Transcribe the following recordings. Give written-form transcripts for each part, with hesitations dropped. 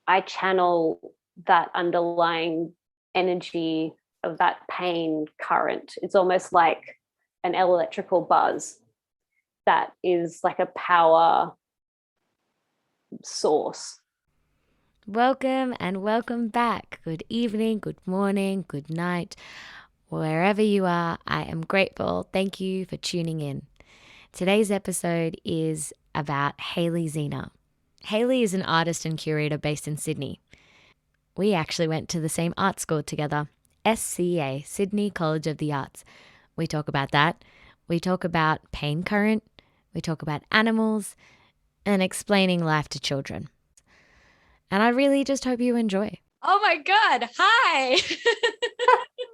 I channel that underlying energy of that pain current. It's almost like an electrical buzz that is like a power source. Welcome and welcome back. Good evening, good morning, good night. Wherever you are, I am grateful. Thank you for tuning in. Today's episode is about Hayley Zena. Hayley is an artist and curator based in Sydney. We actually went to the same art school together, SCA, Sydney College of the Arts. We talk about that. We talk about pain current. We talk about animals and explaining life to children. And I really just hope you enjoy. Oh my God. Hi.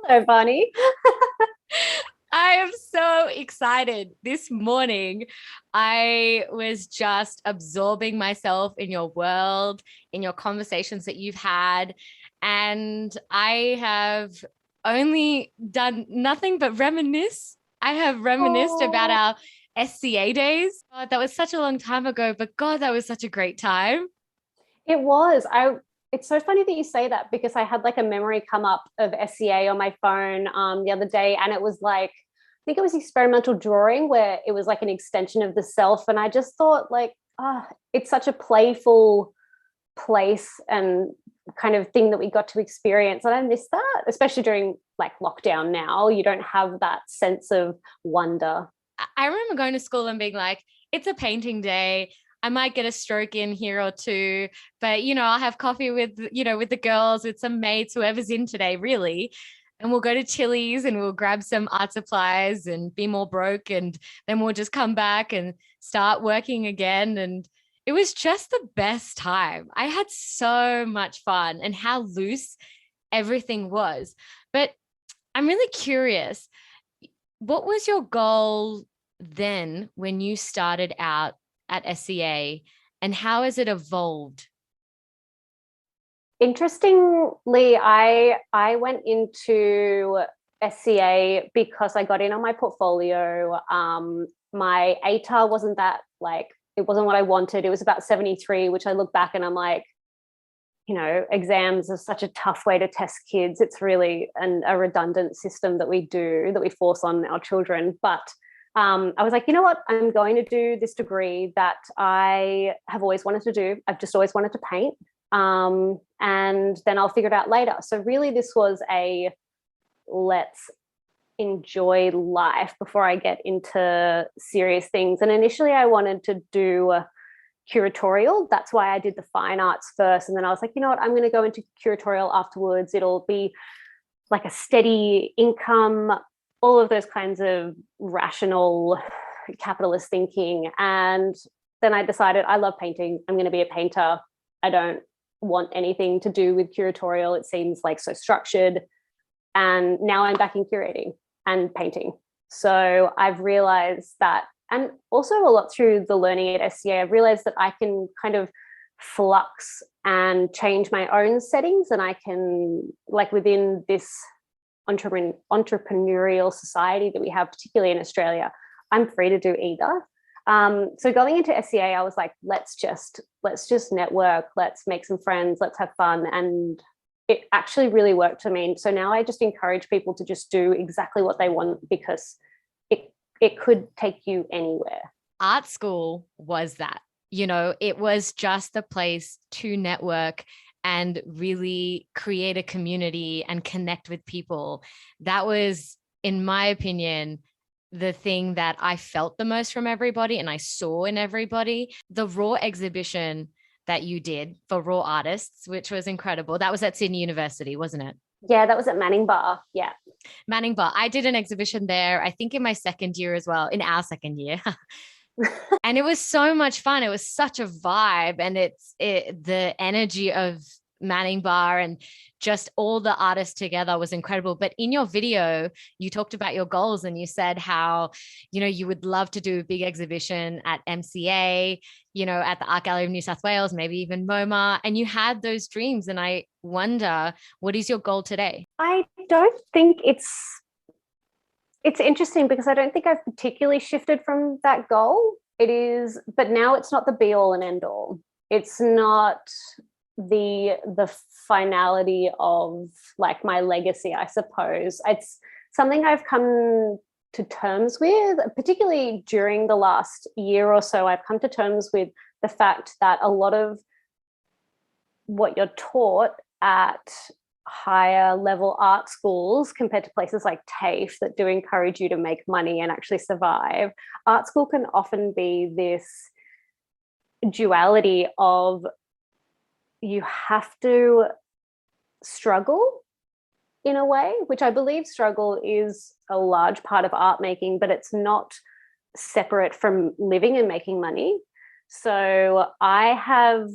Hello, Bunny. I am so excited. This morning, I was just absorbing myself in your world, in your conversations that you've had. And I have only done nothing but reminisce. I have reminisced about our SCA days. God, that was such a long time ago, but God, that was such a great time. It was. It's so funny that you say that because I had like a memory come up of SCA on my phone the other day, and it was like, I think it was experimental drawing where it was like an extension of the self. And I just thought like, it's such a playful place and kind of thing that we got to experience. And I miss that, especially during like lockdown now. You don't have that sense of wonder. I remember going to school and being like, it's a painting day. I might get a stroke in here or two, but I'll have coffee with the girls, with some mates, whoever's in today, really. And we'll go to Chili's and we'll grab some art supplies and be more broke. And then we'll just come back and start working again. And it was just the best time. I had so much fun and how loose everything was. But I'm really curious, what was your goal then when you started out at SCA, and how has it evolved? Interestingly, I went into SCA because I got in on my portfolio. My ATAR wasn't that like, it wasn't what I wanted. It was about 73, which I look back and I'm like, exams are such a tough way to test kids. It's really a redundant system that we force on our children. But I was like, you know what? I'm going to do this degree that I have always wanted to do. I've just always wanted to paint. And then I'll figure it out later. So really this was let's enjoy life before I get into serious things. And initially I wanted to do curatorial. That's why I did the fine arts first. And then I was like, you know what? I'm going to go into curatorial afterwards. It'll be like a steady income, all of those kinds of rational capitalist thinking. And then I decided I love painting. I'm going to be a painter. I don't want anything to do with curatorial. It seems like so structured. And now I'm back in curating and painting. So I've realized that, and also a lot through the learning at SCA, I've realized that I can kind of flux and change my own settings. And I can, like within this entrepreneurial society that we have, particularly in Australia, I'm free to do either. So going into SCA, I was like, let's just network, let's make some friends, let's have fun. And it actually really worked for me. So now I just encourage people to just do exactly what they want because it could take you anywhere. Art school was that, it was just the place to network and really create a community and connect with people. That was, in my opinion, the thing that I felt the most from everybody and I saw in everybody. The Raw exhibition that you did for Raw artists, which was incredible. That was at Sydney University, wasn't it? Yeah, that was at Manning Bar. Yeah. Manning Bar. I did an exhibition there, I think in my second year as well, in our second year. And it was so much fun. It was such a vibe. And the energy of Manning Bar and just all the artists together was incredible. But in your video, you talked about your goals and you said how, you would love to do a big exhibition at MCA, at the Art Gallery of New South Wales, maybe even MoMA, and you had those dreams. And I wonder, what is your goal today? I don't think it's interesting because I don't think I've particularly shifted from that goal. It is, but now it's not the be all and end all. It's not the finality of like my legacy, I suppose. It's something I've come to terms with, particularly during the last year or so. I've come to terms with the fact that a lot of what you're taught at higher level art schools compared to places like TAFE that do encourage you to make money and actually survive, art school can often be this duality of you have to struggle in a way, which I believe struggle is a large part of art making, but it's not separate from living and making money. So I have,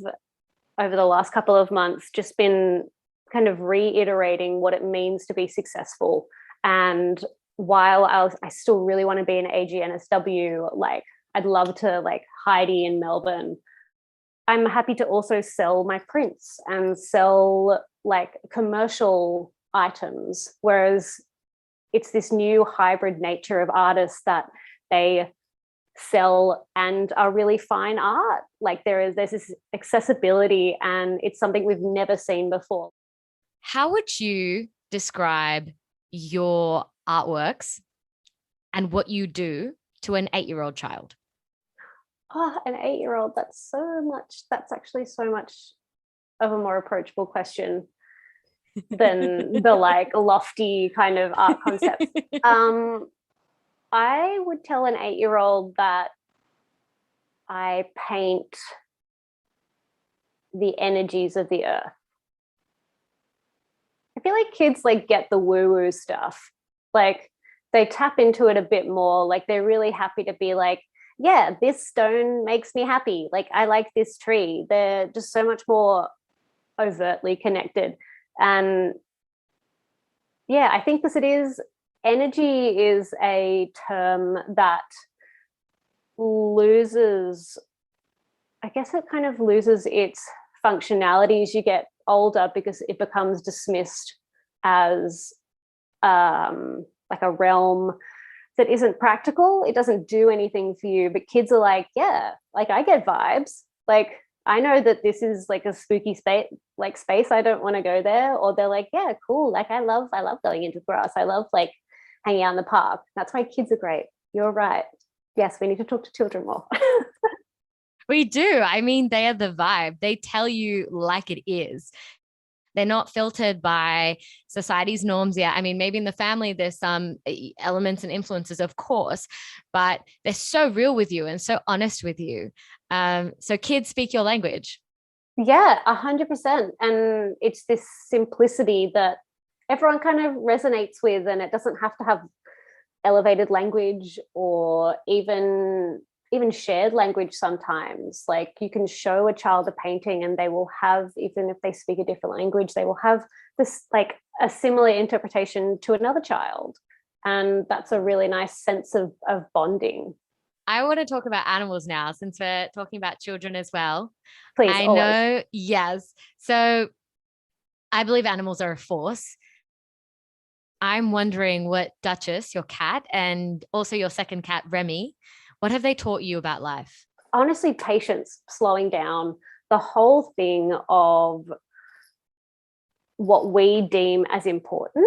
over the last couple of months, just been kind of reiterating what it means to be successful. And while I still really want to be an UNSW, like I'd love to like Heidi in Melbourne, I'm happy to also sell my prints and sell like commercial items, whereas it's this new hybrid nature of artists that they sell and are really fine art. Like there's this accessibility, and it's something we've never seen before. How would you describe your artworks and what you do to an 8-year-old child? Oh, an 8-year-old, that's actually so much of a more approachable question than the like lofty kind of art concepts. I would tell an 8-year-old that I paint the energies of the earth. I feel like kids like get the woo-woo stuff. Like they tap into it a bit more. Like they're really happy to be like, yeah, this stone makes me happy. Like I like this tree. They're just so much more overtly connected. And yeah, I think energy is a term that loses, I guess it kind of loses its functionality as you get older, because it becomes dismissed as like a realm that isn't practical. It doesn't do anything for you. But kids are like, yeah, like I get vibes. Like I know that this is like a spooky space. I don't want to go there. Or they're like, yeah, cool. Like I love going into grass. I love like hanging out in the park. That's why kids are great. You're right. Yes, we need to talk to children more. We do. I mean, they are the vibe. They tell you like it is. They're not filtered by society's norms yet. I mean, maybe in the family, there's some elements and influences, of course, but they're so real with you and so honest with you. So kids speak your language. Yeah, 100%. And it's this simplicity that everyone kind of resonates with, and it doesn't have to have elevated language or even shared language. Sometimes like you can show a child a painting and they will have, even if they speak a different language, they will have this like a similar interpretation to another child, and that's a really nice sense of bonding. I want to talk about animals now, since we're talking about children as well. Please. I always. know. Yes. So I believe animals are a force. I'm wondering what Duchess, your cat, and also your second cat, Remy, what have they taught you about life? Honestly, patience, slowing down, the whole thing of what we deem as important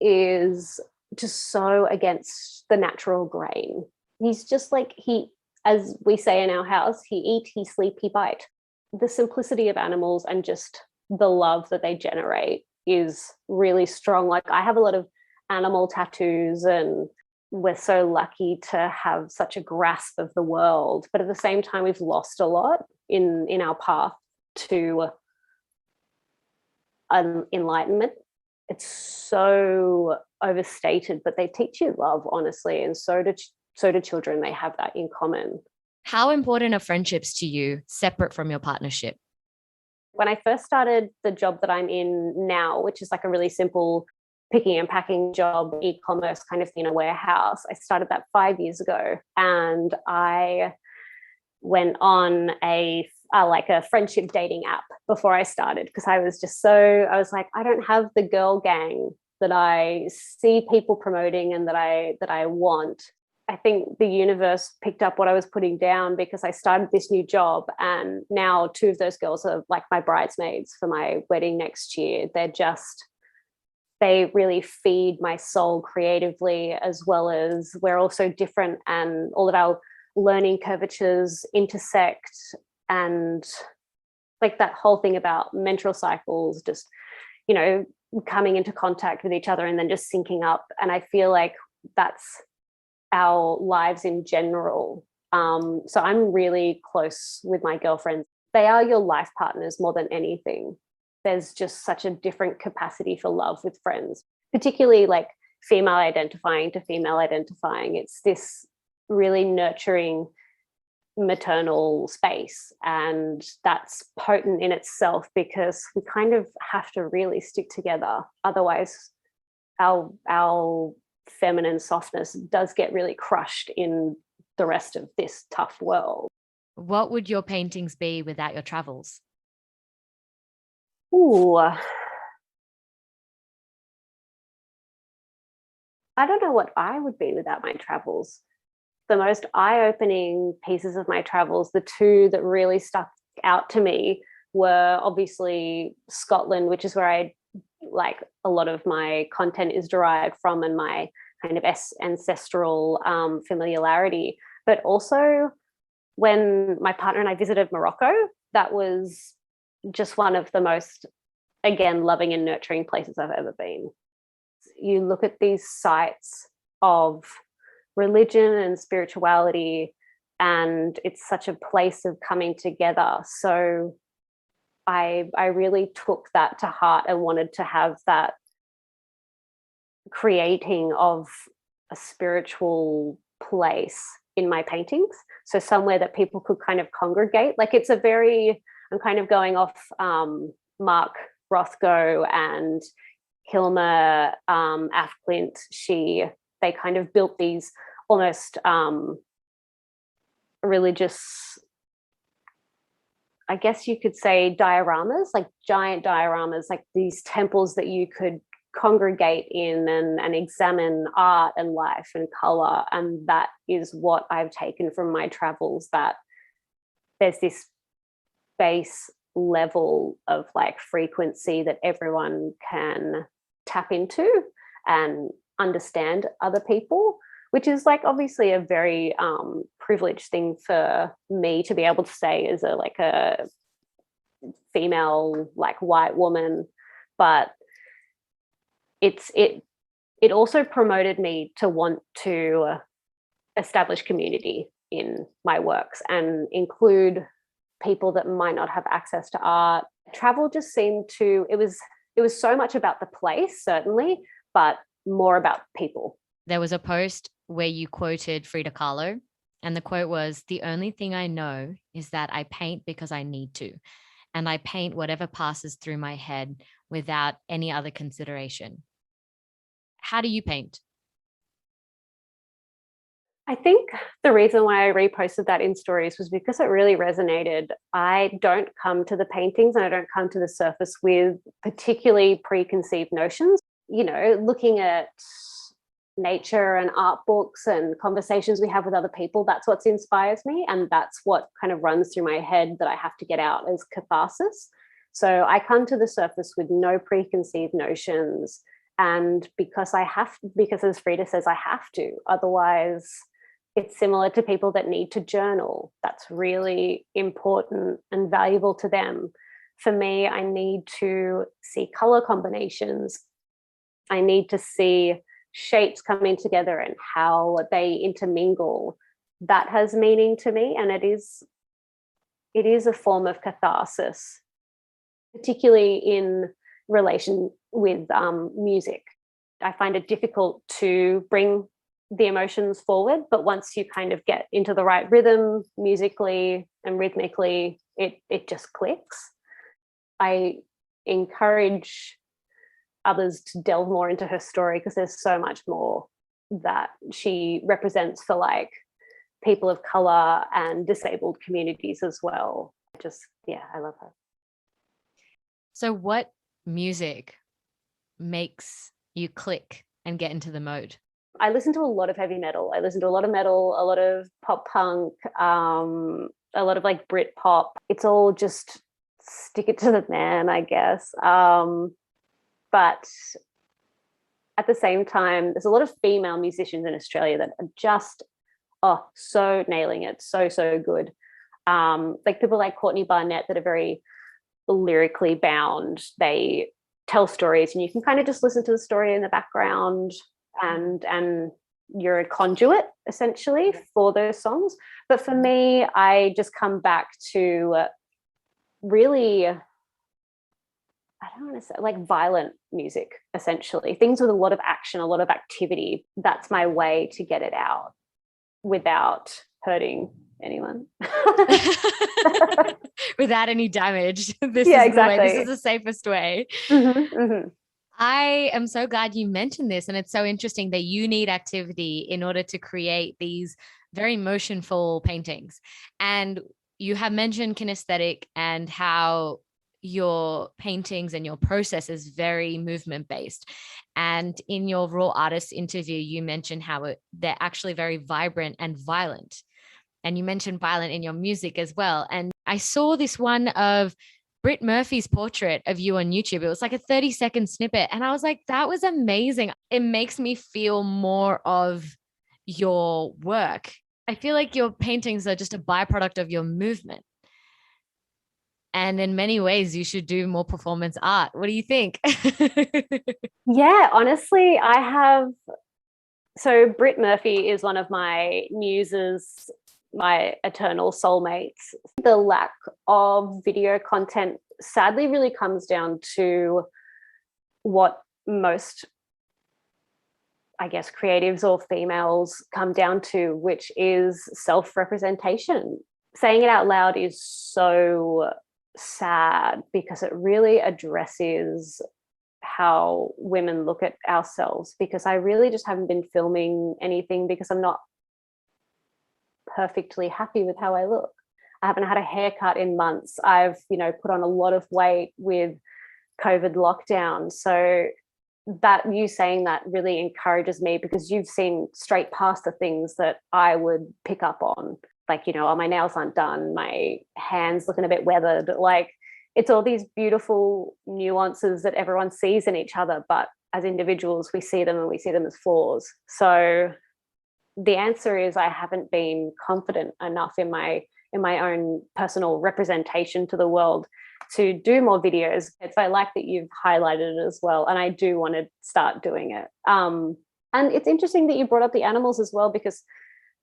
is just so against the natural grain. He's just like, as we say in our house, he eat, he sleep, he bite. The simplicity of animals and just the love that they generate is really strong. Like I have a lot of animal tattoos, and we're so lucky to have such a grasp of the world, but at the same time we've lost a lot in our path to enlightenment. It's so overstated, but they teach you love, honestly, and so do children. They have that in common. How important are friendships to you, separate from your partnership? When I first started the job that I'm in now, which is like a really simple picking and packing job, e-commerce kind of thing in a warehouse, I started that 5 years ago, and I went on a friendship dating app before I started, because I was like, I don't have the girl gang that I see people promoting and that I want. I think the universe picked up what I was putting down, because I started this new job, and now two of those girls are like my bridesmaids for my wedding next year. They really feed my soul creatively, as well as we're also different, and all of our learning curvatures intersect, and like that whole thing about menstrual cycles, just, you know, coming into contact with each other and then just syncing up. And I feel like that's our lives in general. So I'm really close with my girlfriends. They are your life partners more than anything. There's just such a different capacity for love with friends, particularly like female identifying to female identifying. It's this really nurturing maternal space, and that's potent in itself, because we kind of have to really stick together. Otherwise, our feminine softness does get really crushed in the rest of this tough world. What would your paintings be without your travels? Ooh, I don't know what I would be without my travels. The most eye-opening pieces of my travels, the two that really stuck out to me, were obviously Scotland, which is where like a lot of my content is derived from, and my kind of ancestral familiarity. But also when my partner and I visited Morocco, that was just one of the most, again, loving and nurturing places I've ever been. You look at these sites of religion and spirituality, and it's such a place of coming together. So I really took that to heart and wanted to have that creating of a spiritual place in my paintings. So somewhere that people could kind of congregate. Like it's a very, I'm kind of going off Mark Rothko and Hilma Afklint. They kind of built these almost religious, I guess you could say, dioramas, like giant dioramas, like these temples that you could congregate in and examine art and life and color. And that is what I've taken from my travels, that there's this base level of like frequency that everyone can tap into and understand other people, which is like obviously a very privileged thing for me to be able to say as a female, like white woman. But it also promoted me to want to establish community in my works and include people that might not have access to art. Travel just seemed to, it was so much about the place, certainly, but more about people. There was a post where you quoted Frida Kahlo, and the quote was, "The only thing I know is that I paint because I need to, and I paint whatever passes through my head without any other consideration." How do you paint? I think the reason why I reposted that in stories was because it really resonated. I don't come to the paintings and I don't come to the surface with particularly preconceived notions. You know, looking at nature and art books and conversations we have with other people, that's what inspires me. And that's what kind of runs through my head that I have to get out as catharsis. So I come to the surface with no preconceived notions. And because as Frida says, I have to, otherwise it's similar to people that need to journal. That's really important and valuable to them. For me, I need to see color combinations. I need to see shapes coming together and how they intermingle. That has meaning to me, and it is a form of catharsis, particularly in relation with music. I find it difficult to bring the emotions forward, but once you kind of get into the right rhythm musically and rhythmically, it just clicks. I encourage others to delve more into her story, because there's so much more that she represents for like people of color and disabled communities as well. I love her. So what music makes you click and get into the mode? I listen to a lot of heavy metal. I listen to a lot of metal, a lot of pop punk, a lot of like Brit pop. It's all just stick it to the man, I guess. But at the same time, there's a lot of female musicians in Australia that are just so nailing it, so good. Like people like Courtney Barnett that are very lyrically bound. They tell stories and you can kind of just listen to the story in the background, and you're a conduit essentially for those songs. But for me, I just come back to really, I don't want to say, like violent music, essentially things with a lot of action, a lot of activity. That's my way to get it out without hurting anyone. Without any damage. This is the safest way. I am so glad you mentioned this, and it's so interesting that you need activity in order to create these very motionful paintings. And you have mentioned kinesthetic and how your paintings and your process is very movement based. And in your Raw Artist interview, you mentioned how they're actually very vibrant and violent. And you mentioned violent in your music as well. And I saw this one of Britt Murphey's portrait of you on YouTube. It was like a 30-second snippet. And I was like, that was amazing. It makes me feel more of your work. I feel like your paintings are just a byproduct of your movement. And in many ways, you should do more performance art. What do you think? Yeah, honestly, so Britt Murphey is one of my muses, my eternal soulmates. The lack of video content sadly really comes down to what most, I guess, creatives or females come down to, which is self-representation. Saying it out loud is so sad because it really addresses how women look at ourselves, because I really just haven't been filming anything because I'm not perfectly happy with how I look. I haven't had a haircut in months. I've, put on a lot of weight with COVID lockdown. So that you saying that really encourages me, because you've seen straight past the things that I would pick up on. Like, my nails aren't done, my hands looking a bit weathered. Like, it's all these beautiful nuances that everyone sees in each other, but as individuals, we see them and we see them as flaws. So the answer is I haven't been confident enough in my own personal representation to the world to do more videos. So I like that you've highlighted it as well, and I do want to start doing it. And it's interesting that you brought up the animals as well, because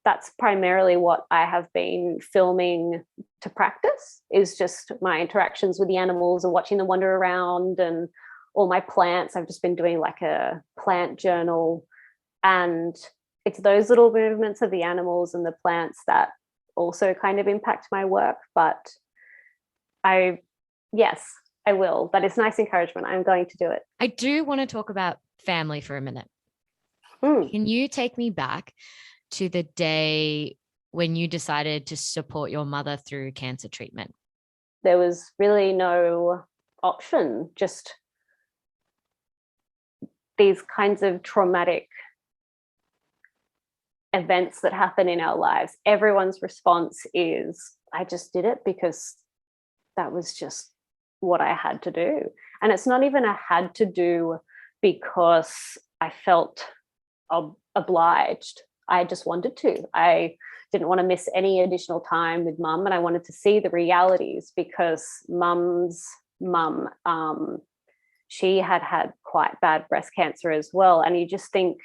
that's primarily what I have been filming to practice, is just my interactions with the animals and watching them wander around, and all my plants. I've just been doing like a plant journal, and it's those little movements of the animals and the plants that also kind of impact my work. But yes, I will. But it's nice encouragement. I'm going to do it. I do want to talk about family for a minute. Can you take me back to the day when you decided to support your mother through cancer treatment? There was really no option, just these kinds of traumatic events that happen in our lives. Everyone's response is, I just did it because that was just what I had to do. And it's not even a had to do because I felt obliged. I just wanted to. I didn't want to miss any additional time with mum, and I wanted to see the realities, because mum's mum, she had quite bad breast cancer as well. And you just think,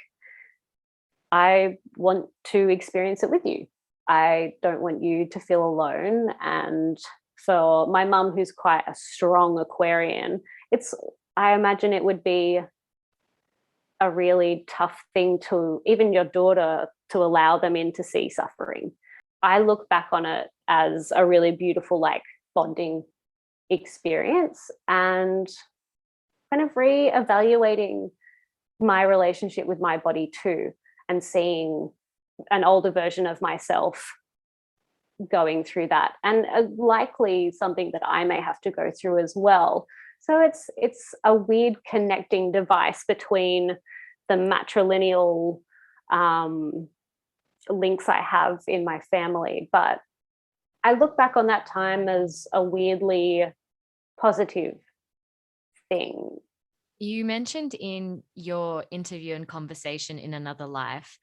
I want to experience it with you. I don't want you to feel alone. And for my mum, who's quite a strong Aquarian, I imagine it would be a really tough thing to even your daughter to allow them in to see suffering. I look back on it as a really beautiful, like, bonding experience, and kind of re-evaluating my relationship with my body too, and seeing an older version of myself going through that, and likely something that I may have to go through as well. So it's a weird connecting device between the matrilineal links I have in my family. But I look back on that time as a weirdly positive thing. You mentioned in your interview and conversation in Another Life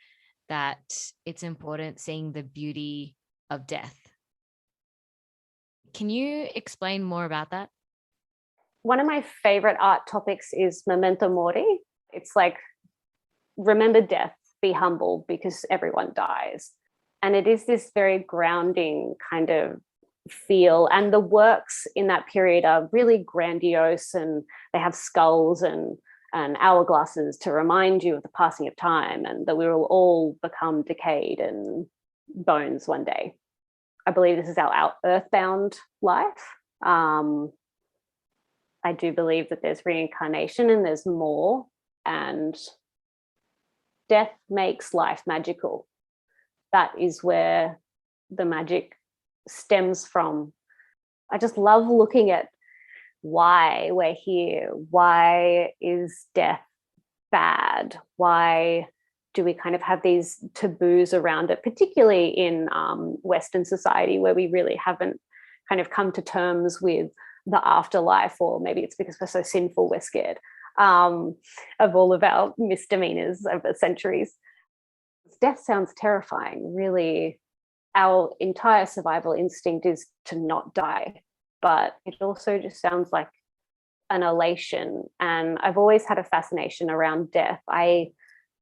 that it's important seeing the beauty of death. Can you explain more about that? One of my favorite art topics is memento mori. It's like, remember death, be humble because everyone dies. And it is this very grounding kind of feel. And the works in that period are really grandiose, and they have skulls and hourglasses to remind you of the passing of time and that we will all become decayed and bones one day. I believe this is our earthbound life. I do believe that there's reincarnation and there's more, and death makes life magical. That is where the magic stems from. I just love looking at why we're here. Why is death bad? Why do we kind of have these taboos around it, particularly in Western society, where we really haven't kind of come to terms with the afterlife? Or maybe it's because we're so sinful, we're scared of all of our misdemeanors over the centuries. Death sounds terrifying. Really, our entire survival instinct is to not die, but it also just sounds like an elation. And I've always had a fascination around death. I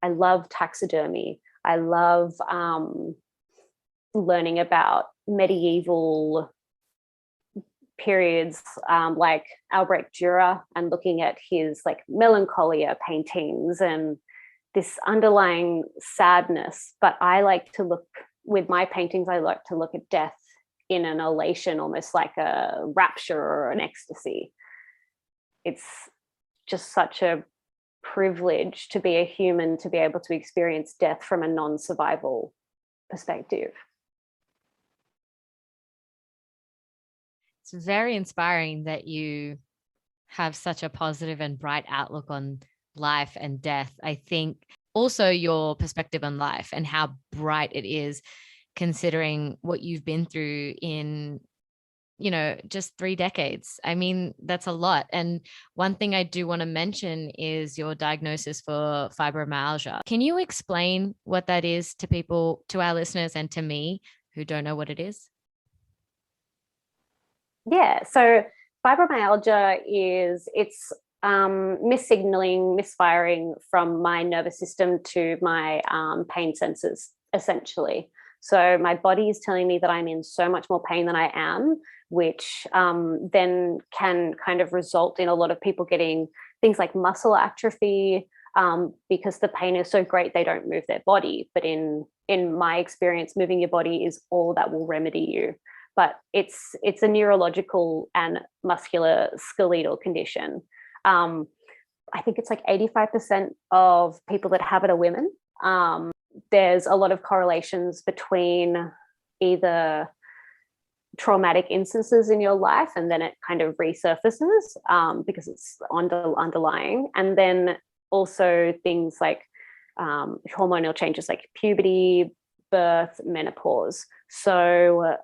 love taxidermy. I love learning about medieval periods, like Albrecht Dürer, and looking at his like melancholia paintings and this underlying sadness. But I like to look, with my paintings, I like to look at death in an elation, almost like a rapture or an ecstasy. It's just such a privilege to be a human, to be able to experience death from a non-survival perspective. It's very inspiring that you have such a positive and bright outlook on life and death. I think also your perspective on life and how bright it is, considering what you've been through in, you know, just 3 decades. I mean, that's a lot. And one thing I do want to mention is your diagnosis for fibromyalgia. Can you explain what that is to people, to our listeners and to me who don't know what it is? Yeah, so fibromyalgia it's missignaling, misfiring from my nervous system to my pain sensors, essentially. So my body is telling me that I'm in so much more pain than I am, which then can kind of result in a lot of people getting things like muscle atrophy, because the pain is so great they don't move their body. But in my experience, moving your body is all that will remedy you. But it's a neurological and muscular skeletal condition. I think it's like 85% of people that have it are women. There's a lot of correlations between either traumatic instances in your life and then it kind of resurfaces because it's underlying. And then also things like hormonal changes like puberty, birth, menopause. So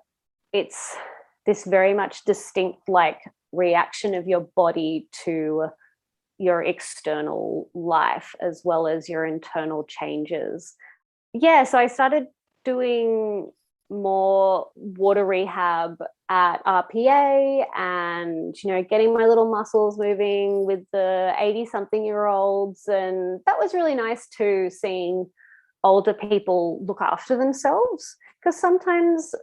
it's this very much distinct like reaction of your body to your external life as well as your internal changes. Yeah, so I started doing more water rehab at RPA and, you know, getting my little muscles moving with the 80-something-year-olds. And that was really nice too, seeing older people look after themselves, because sometimes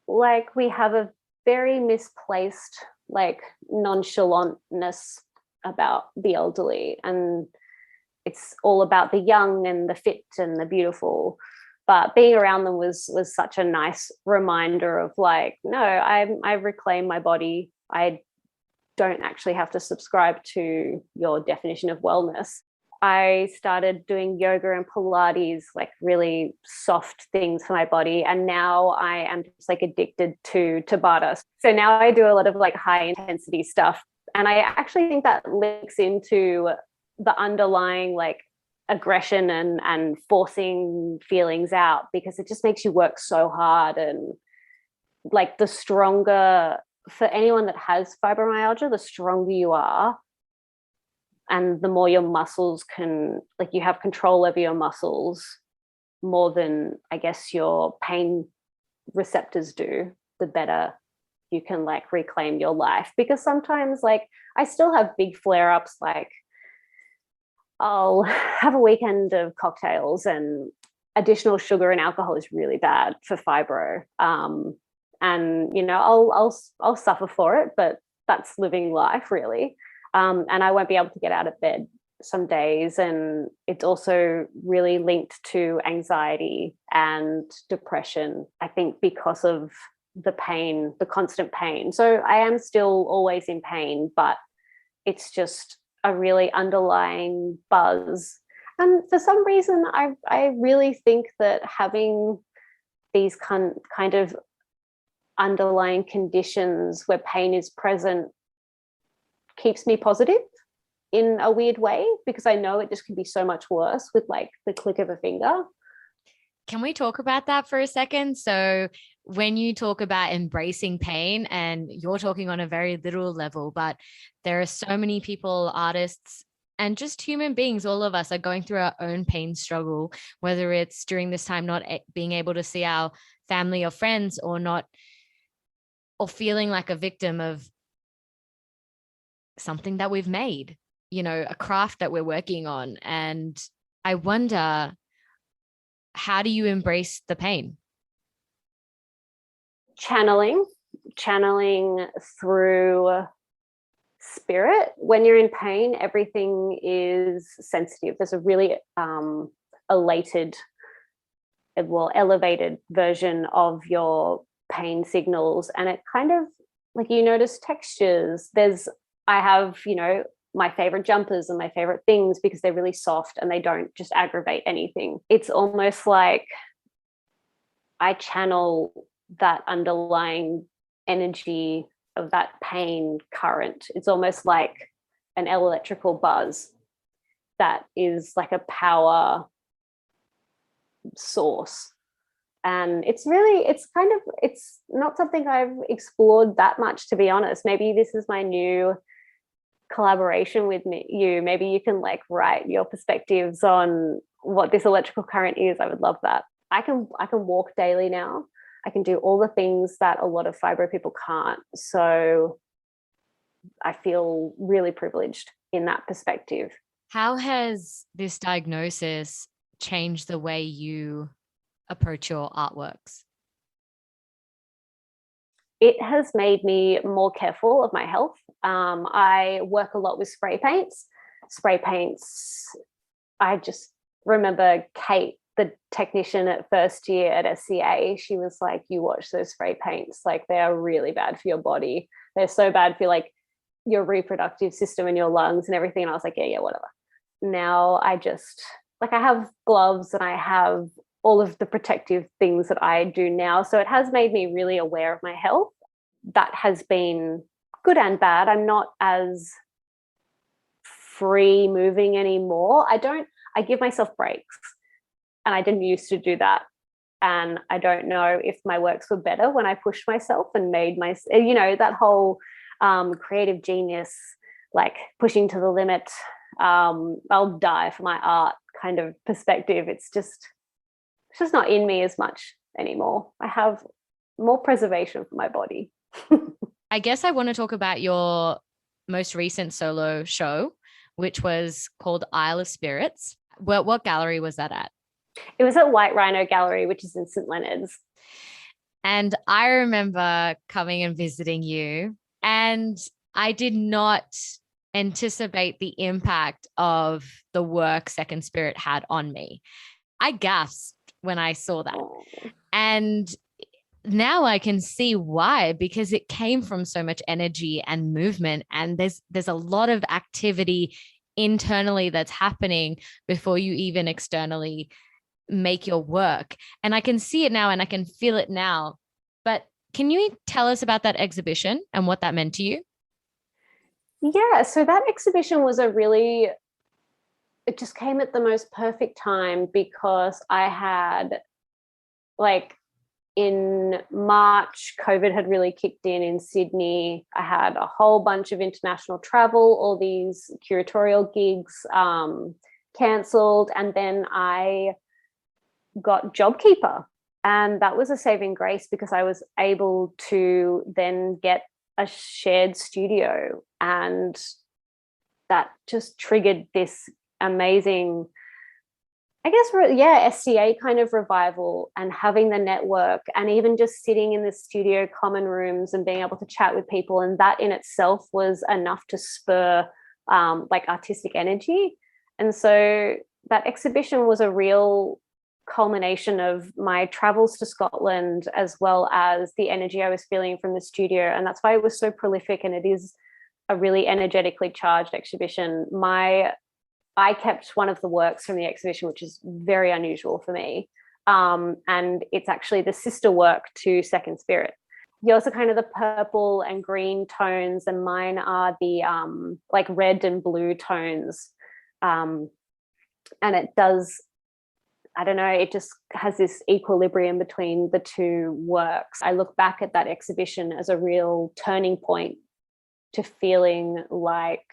like we have a very misplaced like nonchalantness about the elderly, and it's all about the young and the fit and the beautiful. But being around them was such a nice reminder of like, no, I reclaim my body. I don't actually have to subscribe to your definition of wellness. I started doing yoga and Pilates, like really soft things for my body. And now I am just like addicted to Tabata. So now I do a lot of like high intensity stuff. And I actually think that links into the underlying like aggression and forcing feelings out, because it just makes you work so hard. And like, the stronger, for anyone that has fibromyalgia, the stronger you are and the more your muscles can, like, you have control over your muscles more than, I guess, your pain receptors do, the better you can like reclaim your life. Because sometimes, like, I still have big flare-ups, like I'll have a weekend of cocktails, and additional sugar and alcohol is really bad for fibro. And you know, I'll suffer for it, but that's living life, really. And I won't be able to get out of bed some days. And it's also really linked to anxiety and depression, I think, because of the pain, the constant pain. So I am still always in pain, but it's just a really underlying buzz. And for some reason, I really think that having these kind of underlying conditions where pain is present keeps me positive in a weird way, because I know it just can be so much worse with like the click of a finger. Can we talk about that for a second? So when you talk about embracing pain, and you're talking on a very literal level, but there are so many people, artists, and just human beings, all of us are going through our own pain struggle, whether it's during this time not being able to see our family or friends, or feeling like a victim of something that we've made, you know, a craft that we're working on. And I wonder, how do you embrace the pain? Channeling through spirit. When you're in pain, everything is sensitive. There's a really elevated version of your pain signals, and it kind of, like, you notice textures. I have, you know, my favorite jumpers and my favorite things because they're really soft and they don't just aggravate anything. It's almost like I channel that underlying energy of that pain current. It's almost like an electrical buzz that is like a power source. And it's not something I've explored that much, to be honest. Maybe this is my new collaboration with you. Maybe you can like write your perspectives on what this electrical current is. I would love that. I can walk daily now. I can do all the things that a lot of fibro people can't. So I feel really privileged in that perspective. How has this diagnosis changed the way you approach your artworks? It has made me more careful of my health. I work a lot with spray paints. I just remember Kate, the technician at first year at SCA, she was like, you watch those spray paints, like they are really bad for your body. They're so bad for like your reproductive system and your lungs and everything. And I was like, yeah, whatever. Now I have gloves and I have all of the protective things that I do now. So it has made me really aware of my health. That has been good and bad. I'm not as free moving anymore. I give myself breaks, and I didn't used to do that. And I don't know if my works were better when I pushed myself and made that whole creative genius, like pushing to the limit, I'll die for my art kind of perspective. It's just not in me as much anymore. I have more preservation for my body. I guess I want to talk about your most recent solo show, which was called Isle of Spirits. What gallery was that at? It was at White Rhino Gallery, which is in St. Leonard's. And I remember coming and visiting you, and I did not anticipate the impact of the work Second Spirit had on me. I gasped when I saw that. Oh. And now I can see why, because it came from so much energy and movement, and there's a lot of activity internally that's happening before you even externally make your work. And I can see it now and I can feel it now. But can you tell us about that exhibition and what that meant to you? Yeah, so that exhibition was a really it just came at the most perfect time because I had, like, in March, COVID had really kicked in Sydney. I had a whole bunch of international travel, all these curatorial gigs cancelled, and then I got JobKeeper. And that was a saving grace because I was able to then get a shared studio, and that just triggered this amazing, I guess, SCA kind of revival, and having the network, and even just sitting in the studio common rooms and being able to chat with people. And that in itself was enough to spur like artistic energy. And so that exhibition was a real culmination of my travels to Scotland, as well as the energy I was feeling from the studio. And that's why it was so prolific, and it is a really energetically charged exhibition. I kept one of the works from the exhibition, which is very unusual for me. And it's actually the sister work to Second Spirit. Yours are kind of the purple and green tones, and mine are the like red and blue tones. And it does, I don't know, it just has this equilibrium between the two works. I look back at that exhibition as a real turning point to feeling like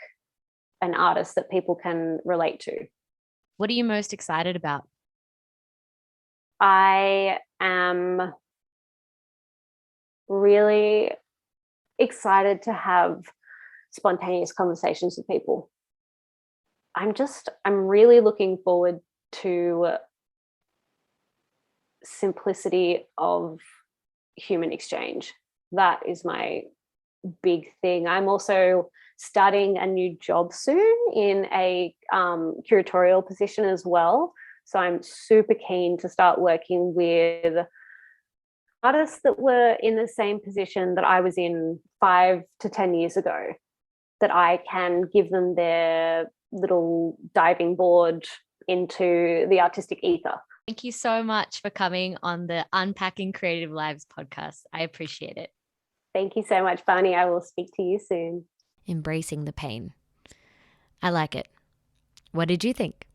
an artist that people can relate to. What are you most excited about? I am really excited to have spontaneous conversations with people. I'm really looking forward to simplicity of human exchange. That is my big thing. I'm also starting a new job soon in a curatorial position as well. So I'm super keen to start working with artists that were in the same position that I was in 5 to 10 years ago, that I can give them their little diving board into the artistic ether. Thank you so much for coming on the Unpacking Creative Lives podcast. I appreciate it. Thank you so much, Barney. I will speak to you soon. Embracing the pain. I like it. What did you think?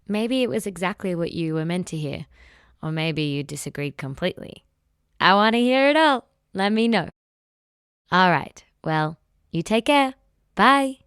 Maybe it was exactly what you were meant to hear, or maybe you disagreed completely. I want to hear it all. Let me know. All right. Well, you take care. Bye.